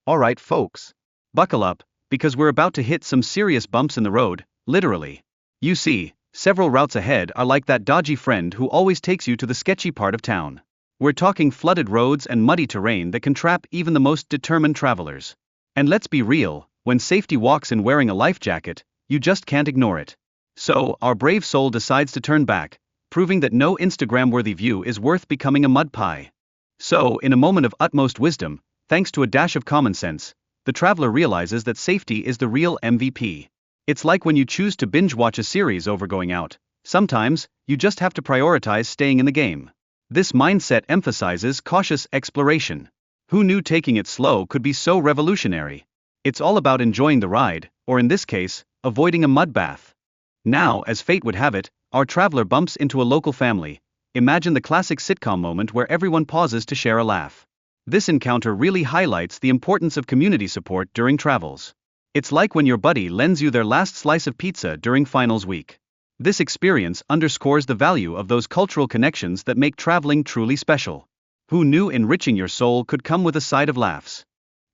Alright, folks. Buckle up, because we're about to hit some serious bumps in the road, literally. You see, several routes ahead are like that dodgy friend who always takes you to the sketchy part of town. We're talking flooded roads and muddy terrain that can trap even the most determined travelers. And let's be real, when safety walks in wearing a life jacket, you just can't ignore it. So, our brave soul decides to turn back, proving that no Instagram-worthy view is worth becoming a mud pie. So, in a moment of utmost wisdom, thanks to a dash of common sense, the traveler realizes that safety is the real MVP. It's like when you choose to binge watch a series over going out. Sometimes, you just have to prioritize staying in the game. This mindset emphasizes cautious exploration. Who knew taking it slow could be so revolutionary? It's all about enjoying the ride, or in this case, avoiding a mud bath. Now, as fate would have it, our traveler bumps into a local family. Imagine the classic sitcom moment where everyone pauses to share a laugh. This encounter really highlights the importance of community support during travels. It's like when your buddy lends you their last slice of pizza during finals week. This experience underscores the value of those cultural connections that make traveling truly special. Who knew enriching your soul could come with a side of laughs?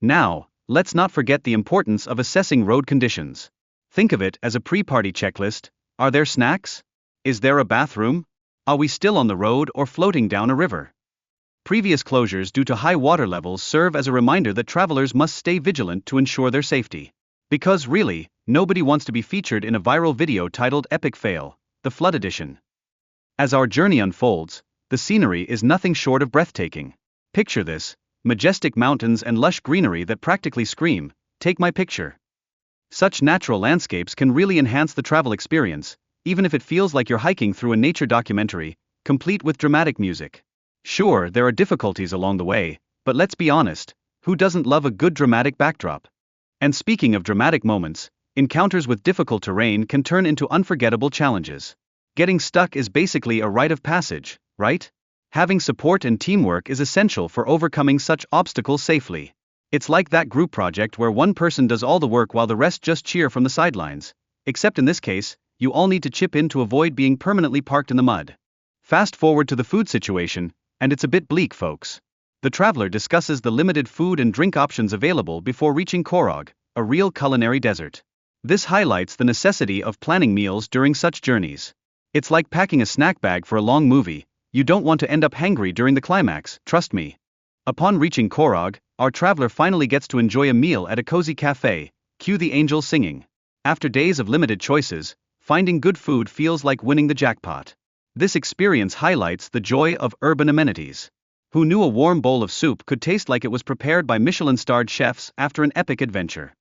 Now, let's not forget the importance of assessing road conditions. Think of it as a pre-party checklist. Are there snacks? Is there a bathroom? Are we still on the road or floating down a river? Previous closures due to high water levels serve as a reminder that travelers must stay vigilant to ensure their safety. Because really, nobody wants to be featured in a viral video titled Epic Fail, the Flood Edition. As our journey unfolds, the scenery is nothing short of breathtaking. Picture this: majestic mountains and lush greenery that practically scream, "Take my picture." Such natural landscapes can really enhance the travel experience, even if it feels like you're hiking through a nature documentary, complete with dramatic music. Sure, there are difficulties along the way, but let's be honest, who doesn't love a good dramatic backdrop? And speaking of dramatic moments, encounters with difficult terrain can turn into unforgettable challenges. Getting stuck is basically a rite of passage, right? Having support and teamwork is essential for overcoming such obstacles safely. It's like that group project where one person does all the work while the rest just cheer from the sidelines. Except in this case, you all need to chip in to avoid being permanently parked in the mud. Fast forward to the food situation, and it's a bit bleak, folks. The traveler discusses the limited food and drink options available before reaching Korog, a real culinary desert. This highlights the necessity of planning meals during such journeys. It's like packing a snack bag for a long movie. You don't want to end up hangry during the climax, trust me. Upon reaching Korog, our traveler finally gets to enjoy a meal at a cozy cafe. Cue the angels singing. After days of limited choices, finding good food feels like winning the jackpot. This experience highlights the joy of urban amenities. Who knew a warm bowl of soup could taste like it was prepared by Michelin-starred chefs after an epic adventure?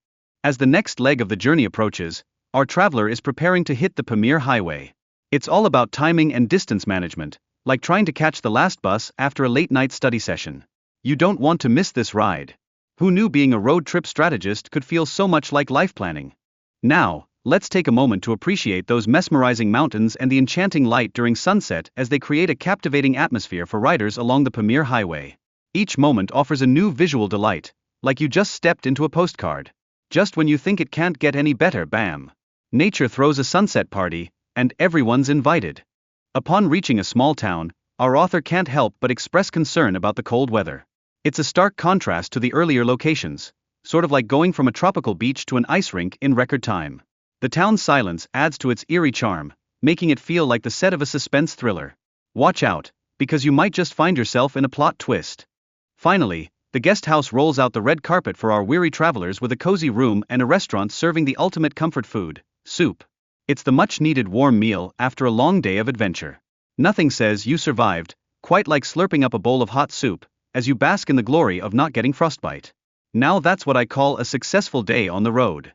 As the next leg of the journey approaches, our traveler is preparing to hit the Pamir Highway. It's all about timing and distance management, like trying to catch the last bus after a late-night study session. You don't want to miss this ride. Who knew being a road trip strategist could feel so much like life planning? Now, let's take a moment to appreciate those mesmerizing mountains and the enchanting light during sunset as they create a captivating atmosphere for riders along the Pamir Highway. Each moment offers a new visual delight, like you just stepped into a postcard. Just when you think it can't get any better, bam! Nature throws a sunset party, and everyone's invited. Upon reaching a small town, our author can't help but express concern about the cold weather. It's a stark contrast to the earlier locations, sort of like going from a tropical beach to an ice rink in record time. The town's silence adds to its eerie charm, making it feel like the set of a suspense thriller. Watch out, because you might just find yourself in a plot twist. Finally, the guest house rolls out the red carpet for our weary travelers with a cozy room and a restaurant serving the ultimate comfort food, soup. It's the much-needed warm meal after a long day of adventure. Nothing says you survived quite like slurping up a bowl of hot soup, as you bask in the glory of not getting frostbite. Now that's what I call a successful day on the road.